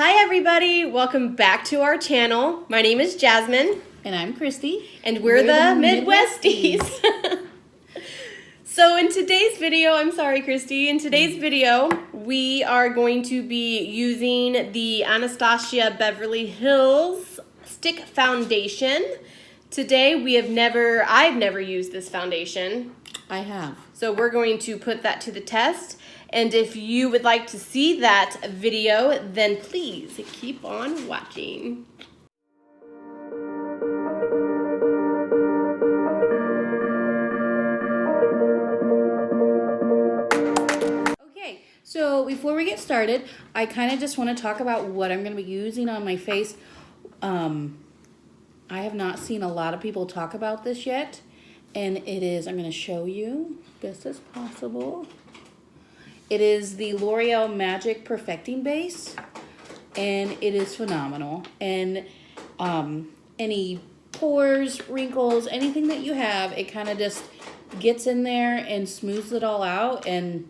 Hi everybody, welcome back to our channel. My name is Jasmine. And I'm Christy. And we're the Midwesties. So in today's video, I'm sorry Christy, in today's video, we are going to be using the Anastasia Beverly Hills Stick Foundation. Today I've never used this foundation. I have. So we're going to put that to the test. And if you would like to see that video, then please keep on watching. Okay, so before we get started, I kind of just want to talk about what I'm going to be using on my face. I have not seen a lot of people talk about this yet. And I'm going to show you best as possible. It is the L'Oreal Magic Perfecting Base, and it is phenomenal. And any pores, wrinkles, anything that you have, it kind of just gets in there and smooths it all out. And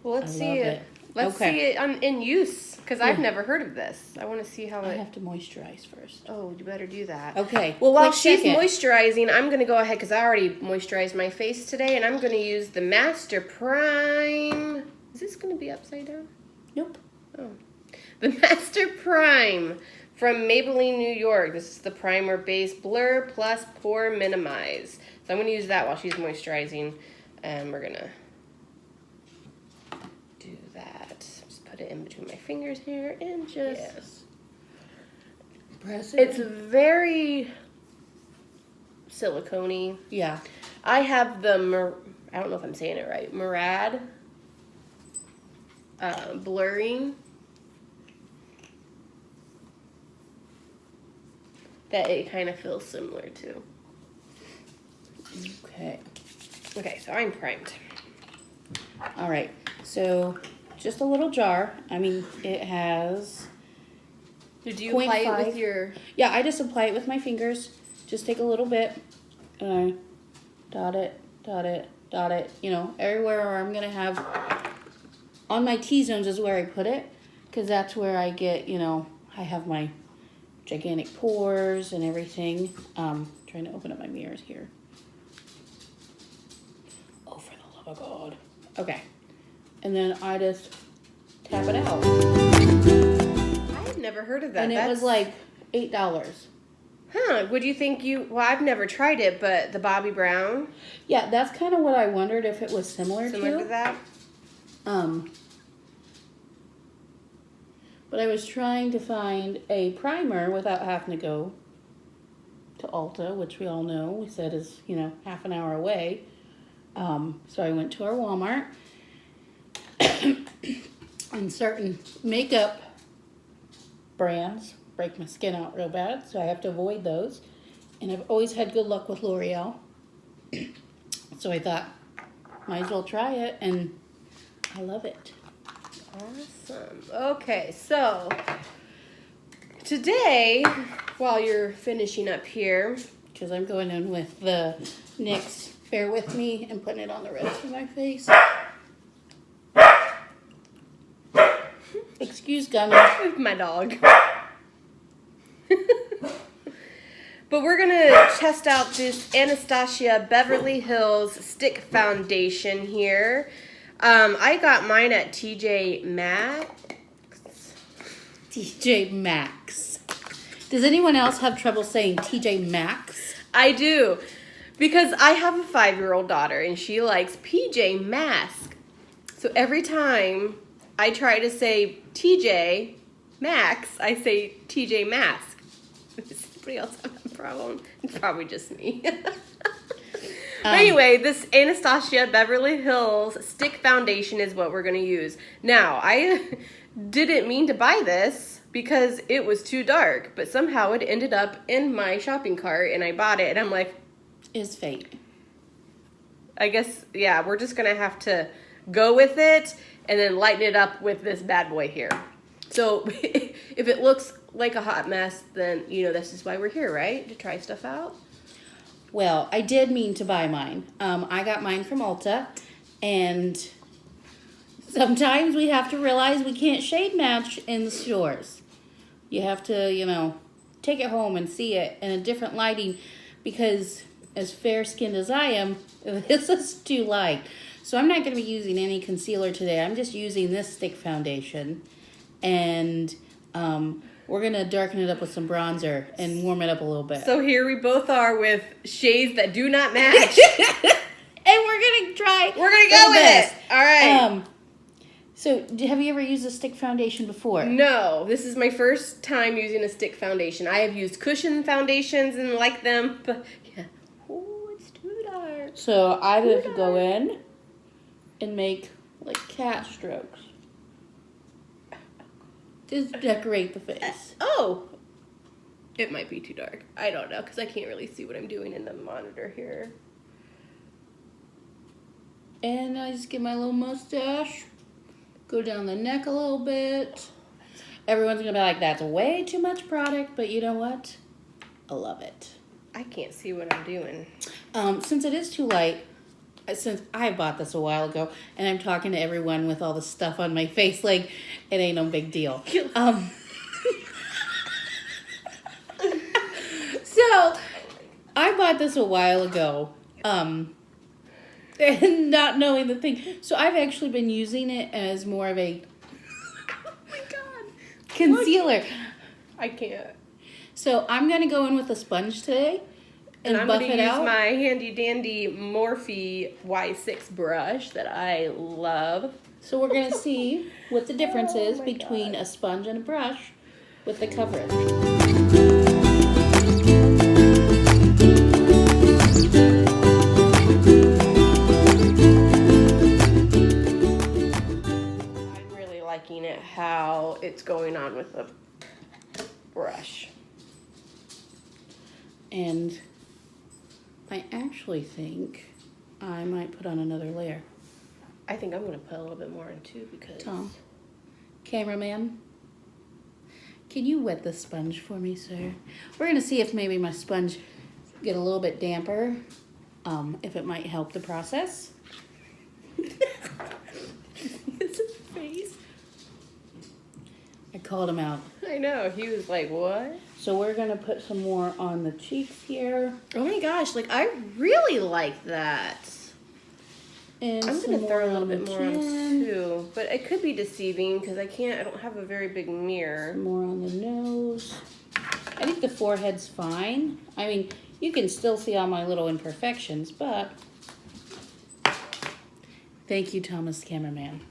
well, let's see it. Let's see it in use, because I've never heard of this. I want to see how I have to moisturize first. Oh, you better do that. Okay. Well, while she's moisturizing, I'm going to go ahead, because I already moisturized my face today, and I'm going to use the Master Prime. Is this going to be upside down? Nope. Oh. The Master Prime from Maybelline, New York. This is the Primer Base Blur Plus Pore Minimize. So I'm going to use that while she's moisturizing, and we're going to do that. Just put it in between my fingers here and just press it. It's very silicone-y. Yeah. I have the I don't know if I'm saying it right. Murad blurring that it kind of feels similar to. Okay. Okay, so I'm primed. All right. So just a little jar. I mean, it has. Did you apply it with your? Yeah, I just apply it with my fingers. Just take a little bit, and I dot it, dot it, dot it. You know, everywhere where I'm gonna have on my T-zones is where I put it, because that's where I get. You know, I have my gigantic pores and everything. Trying to open up my mirrors here. Oh, for the love of God. Okay. And then I just tap it out. I had never heard of that. And it was like $8. Huh, would you think well, I've never tried it, but the Bobbi Brown? Yeah, that's kind of what I wondered if it was similar to. Similar to that? But I was trying to find a primer without having to go to Ulta, which we all know, we said is, you know, half an hour away. So I went to our Walmart. And certain makeup brands break my skin out real bad, so I have to avoid those. And I've always had good luck with L'Oreal. So I thought, might as well try it, and I love it. Awesome. Okay, so today, while you're finishing up here, because I'm going in with the NYX Bear With Me and putting it on the rest of my face. Excuse Gummy. With my dog. But we're going to test out this Anastasia Beverly Hills Stick Foundation here. I got mine at TJ Maxx. TJ Maxx. Does anyone else have trouble saying TJ Maxx? I do. Because I have a 5-year-old daughter and she likes PJ Masks. So every time I try to say TJ Maxx, I say TJ Mask. Does anybody else have that problem? It's probably just me. But anyway, this Anastasia Beverly Hills Stick Foundation is what we're going to use. Now, I didn't mean to buy this because it was too dark, but somehow it ended up in my shopping cart and I bought it and I'm like, is fate. I guess, yeah, we're just going to have to go with it and then lighten it up with this bad boy here. So if it looks like a hot mess, then, you know, this is why we're here, right? To try stuff out. Well, I did mean to buy mine. I got mine from Ulta, and Sometimes we have to realize we can't shade match in the stores. You have to, take it home and see it in a different lighting because as fair-skinned as I am, this is too light. So I'm not going to be using any concealer today. I'm just using this stick foundation. And we're going to darken it up with some bronzer and warm it up a little bit. So here we both are with shades that do not match. And we're going to try. We're going to go with it. All right. So have you ever used a stick foundation before? No, this is my first time using a stick foundation. I have used cushion foundations and like them, but yeah. Oh, it's too dark. So I just go in and make like cat strokes. Just decorate the face. Oh, it might be too dark. I don't know because I can't really see what I'm doing in the monitor here. And I just get my little mustache. Go down the neck a little bit. Everyone's going to be like, that's way too much product, but you know what? I love it. I can't see what I'm doing. Since it is too light, since I bought this a while ago, and I'm talking to everyone with all the stuff on my face, like, it ain't no big deal. So, I bought this a while ago. And not knowing the thing. So I've actually been using it as more of a Oh my god. concealer. I can't. So I'm going to go in with a sponge today and I'm buff going it to use out. my handy dandy Morphe Y6 brush that I love. So we're going to see what the difference is my between God. a sponge and a brush with the coverage. I'm really liking it how it's going on with the brush. And I actually think I might put on another layer. I think I'm going to put a little bit more in too because... Tom, cameraman, can you wet the sponge for me, sir? We're going to see if maybe my sponge get a little bit damper, if it might help the process. It's his face. I called him out. I know. He was like, what? So we're going to put some more on the cheeks here. Oh my gosh. Like, I really like that. And I'm some going to throw a little on the bit more on chin, too. But it could be deceiving because I don't have a very big mirror. some more on the nose. I think the forehead's fine. I mean, you can still see all my little imperfections, but thank you, Thomas Cameraman.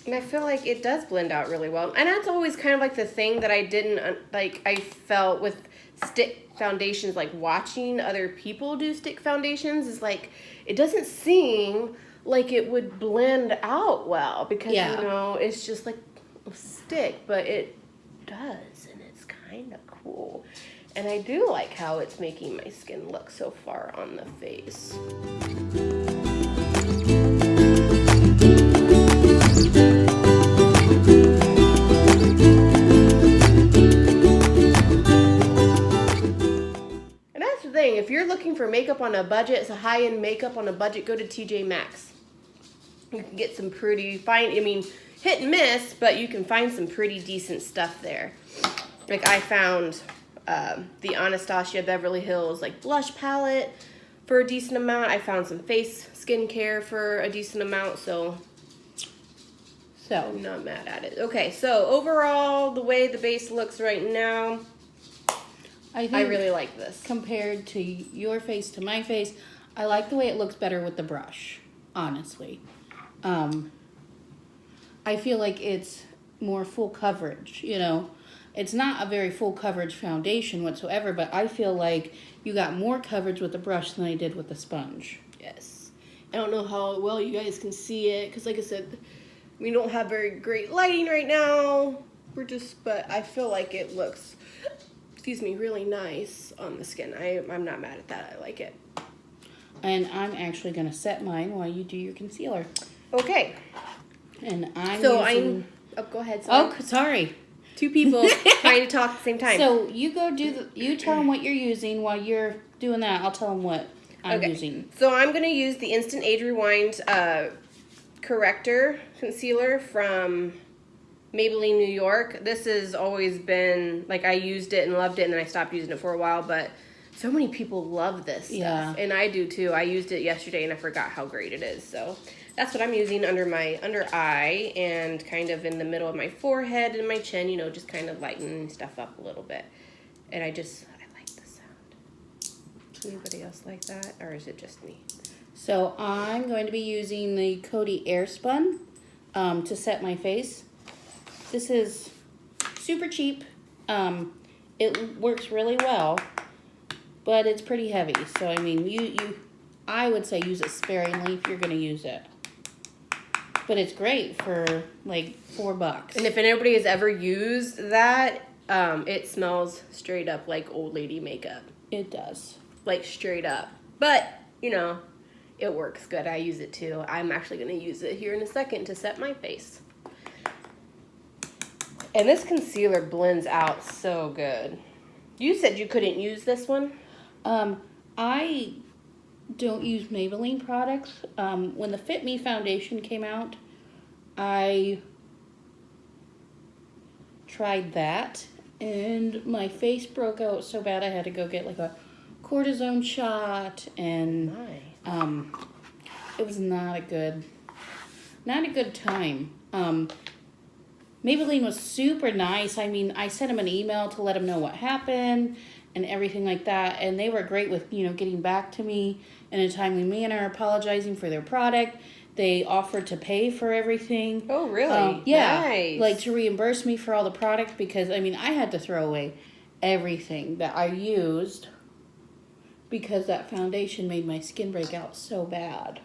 And I feel like it does blend out really well. And that's always kind of like the thing that I didn't, like, I felt with stick foundations, like watching other people do stick foundations is like, it doesn't seem like it would blend out well because, Yeah. you know, it's just like a stick, but it does. And it's kind of cool. And I do like how it's making my skin look so far on the face. If you're looking for makeup on a budget, it's a high-end makeup on a budget, go to TJ Maxx. You can get some pretty fine, I mean, hit and miss, but you can find some pretty decent stuff there. Like I found the Anastasia Beverly Hills like blush palette for a decent amount. I found some face skincare for a decent amount, so I'm not mad at it. Okay, so overall, the way the base looks right now, I really like this. Compared to your face to my face, I like the way it looks better with the brush, honestly. I feel like it's more full coverage, you know. It's not a very full coverage foundation whatsoever, but I feel like you got more coverage with the brush than I did with the sponge. Yes. I don't know how well you guys can see it, because like I said, we don't have very great lighting right now. But I feel like it looks, really nice on the skin. I'm not mad at that. I like it. And I'm actually going to set mine while you do your concealer. Okay. And I'm So using... Oh, go ahead. Sorry. Oh, sorry. Two people trying to talk at the same time. So you go you tell them what you're using while you're doing that. I'll tell them what I'm using. So I'm going to use the Instant Age Rewind Corrector Concealer from Maybelline New York. This has always been, like, I used it and loved it, and then I stopped using it for a while, but so many people love this stuff. Yeah. And I do too. I used it yesterday and I forgot how great it is. So that's what I'm using under my under eye and kind of in the middle of my forehead and my chin, you know, just kind of lightening stuff up a little bit. And I like the sound. Anybody else like that? Or is it just me? So I'm going to be using the Coty Airspun to set my face. This is super cheap. It works really well, but it's pretty heavy. So I mean, I would say use it sparingly if you're going to use it. But it's great for like $4. And if anybody has ever used that, it smells straight up like old lady makeup. It does. Like straight up. But, you know, it works good. I use it too. I'm actually going to use it here in a second to set my face. And this concealer blends out so good. You said you couldn't use this one? I don't use Maybelline products. When the Fit Me foundation came out, I tried that, and my face broke out so bad I had to go get like a cortisone shot, and it was not a good time. Maybelline was super nice. I mean, I sent them an email to let them know what happened and everything like that, and they were great with, you know, getting back to me in a timely manner, apologizing for their product. They offered to pay for everything. Oh, really? Yeah. Nice. Like to reimburse me for all the product, because I mean, I had to throw away everything that I used because that foundation made my skin break out so bad.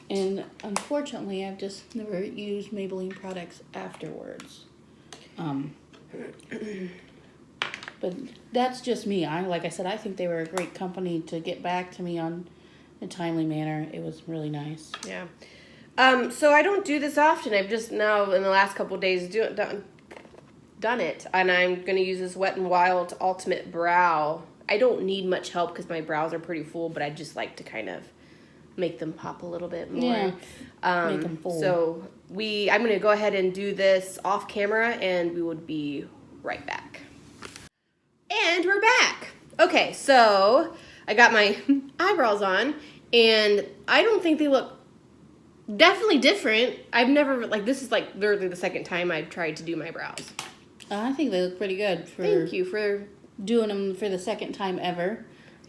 And unfortunately, I've just never used Maybelline products afterwards. But that's just me. Like I said, I think they were a great company to get back to me on a timely manner. It was really nice. Yeah. So I don't do this often. I've just now in the last couple of days done it, and I'm gonna use this Wet n Wild Ultimate Brow. I don't need much help because my brows are pretty full, but I just like to kind of make them pop a little bit more. Yeah. Make them full. So I'm gonna go ahead and do this off camera, and we would be right back. And we're back. Okay, so I got my eyebrows on, and I don't think they look definitely different. I've never, like, this is like literally the second time I've tried to do my brows. I think they look pretty good for Thank you for doing them for the second time ever.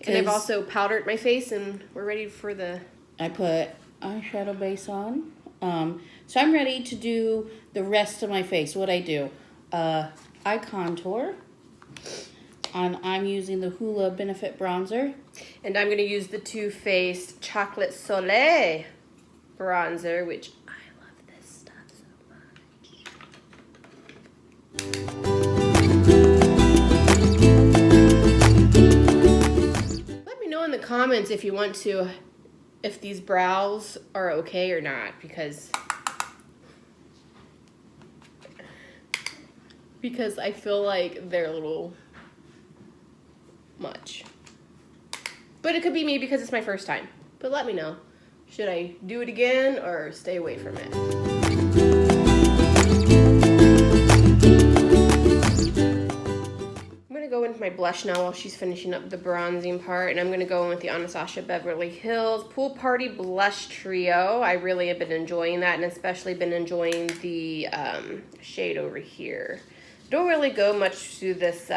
And I've also powdered my face, and we're ready for the... I put eyeshadow base on. So I'm ready to do the rest of my face. What I do, eye contour. And I'm using the Hoola Benefit Bronzer. And I'm going to use the Too Faced Chocolate Soleil bronzer, which I love this stuff so much. Let me know in the comments if you want to, if these brows are okay or not, because I feel like they're a little much. But it could be me because it's my first time. But let me know. Should I do it again or stay away from it? I'm going to go into my blush now while she's finishing up the bronzing part. And I'm going to go in with the Anastasia Beverly Hills Pool Party Blush Trio. I really have been enjoying that, and especially been enjoying the shade over here. Don't really go much to this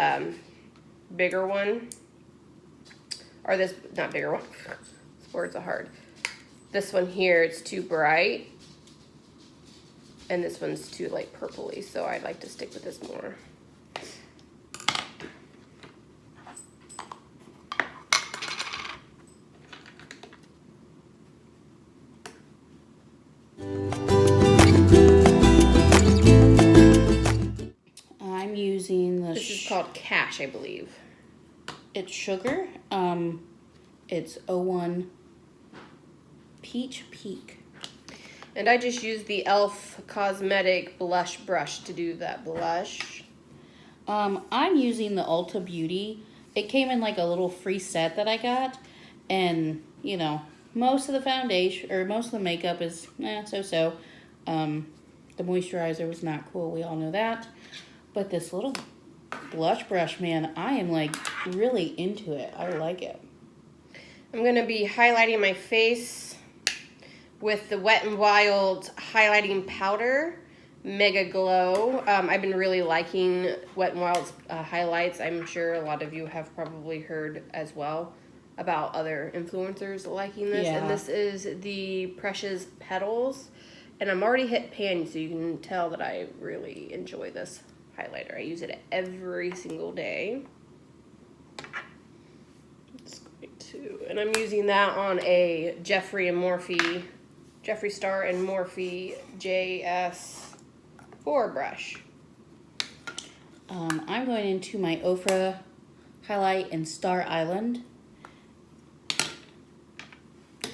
bigger one, or this, not bigger one, words are hard. This one here, it's too bright, and this one's too like purpley, so I'd like to stick with this more. I'm using the... This is called Cash, I believe. It's sugar. It's 01 Peach Peak. And I just used the e.l.f. Cosmetic Blush Brush to do that blush. I'm using the Ulta Beauty it came in like a little free set that I got. And, you know, most of the foundation, or most of the makeup is so-so. The moisturizer was not cool. We all know that. But this little blush brush, man, I am like really into it. I like it. I'm going to be highlighting my face with the Wet n Wild highlighting powder, Mega Glow. I've been really liking Wet n Wild's highlights. I'm sure a lot of you have probably heard as well about other influencers liking this. Yeah. And this is the Precious Petals. And I'm already hit pan, so you can tell that I really enjoy this highlighter. I use it every single day. And I'm using that on a Jeffree Star and Morphe JS4 brush. I'm going into my Ofra highlight in Star Island.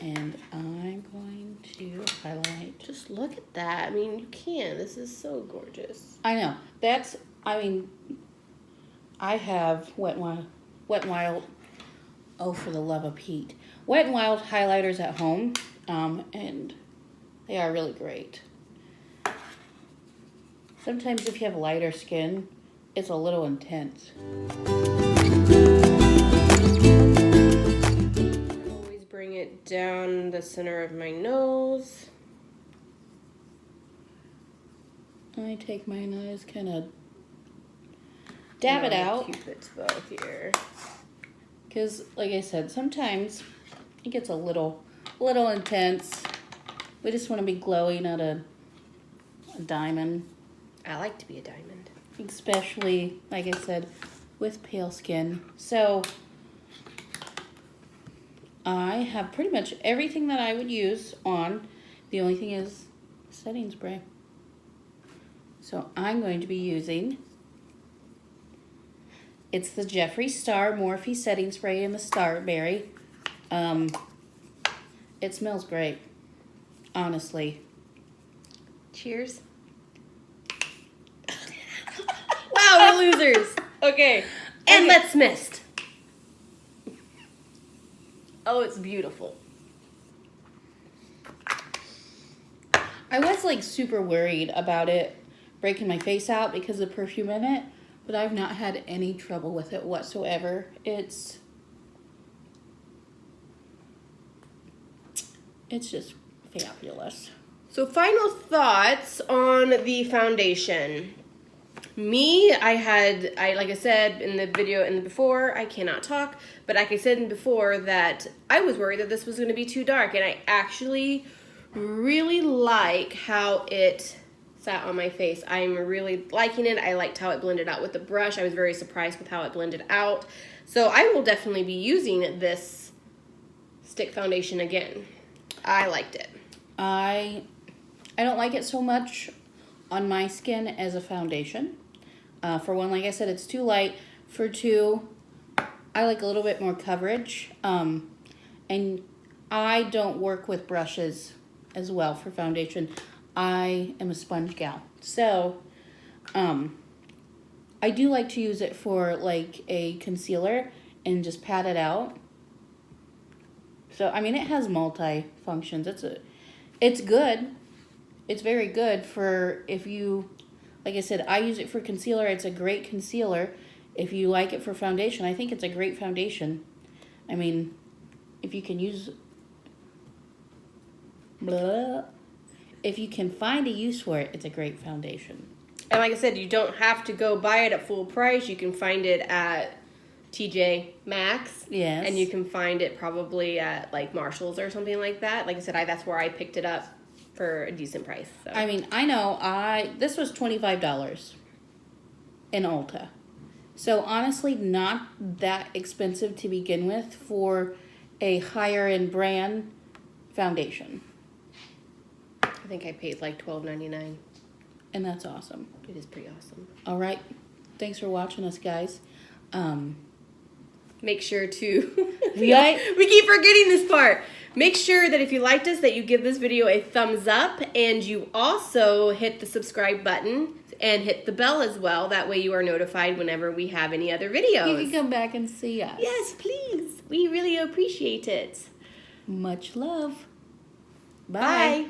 And I'm going to highlight. Just look at that. I mean, you can. This is so gorgeous. I know. I have Wet n Wild. Oh, for the love of Pete. Wet n Wild highlighters at home. And they are really great. Sometimes if you have lighter skin, it's a little intense. Bring it down the center of my nose. I take my nose, kind of dab it out. Cupid's bow here. Because, like I said, sometimes it gets a little intense. We just want to be glowing at a diamond. I like to be a diamond. Especially, like I said, with pale skin. So I have pretty much everything that I would use on. The only thing is setting spray. So I'm going to be using, it's the Jeffree Star Morphe setting spray in the Starberry. It smells great, honestly. Cheers. Wow, we're losers. Okay, and let's mist. Oh, it's beautiful. I was like super worried about it breaking my face out because of the perfume in it, but I've not had any trouble with it whatsoever. It's just fabulous. So final thoughts on the foundation. Me, I like I said in the video and before, I cannot talk, but like I said in before that I was worried that this was going to be too dark, and I actually really like how it sat on my face. I'm really liking it. I liked how it blended out with the brush. I was very surprised with how it blended out. So I will definitely be using this stick foundation again. I liked it. I don't like it so much on my skin as a foundation. For one, like I said, it's too light. For two, I like a little bit more coverage. And I don't work with brushes as well for foundation. I am a sponge gal. So, I do like to use it for like a concealer and just pat it out. So, I mean, it has multi-functions. It's good. It's very good for if you, like I said, I use it for concealer. It's a great concealer. If you like it for foundation, I think it's a great foundation. I mean, if you can use, if you can find a use for it, it's a great foundation. And like I said, you don't have to go buy it at full price. You can find it at TJ Maxx. Yes. And you can find it probably at like Marshall's or something like that. Like I said, that's where I picked it up for a decent price. So. I mean, I know this was $25 in Ulta. So honestly, not that expensive to begin with for a higher end brand foundation. I think I paid like $12.99. And that's awesome. It is pretty awesome. All right. Thanks for watching us, guys. Make sure to... we Right? keep forgetting this part. Make sure that if you liked us, that you give this video a thumbs up, and you also hit the subscribe button and hit the bell as well. That way you are notified whenever we have any other videos. You can come back and see us. Yes, please. We really appreciate it. Much love. Bye.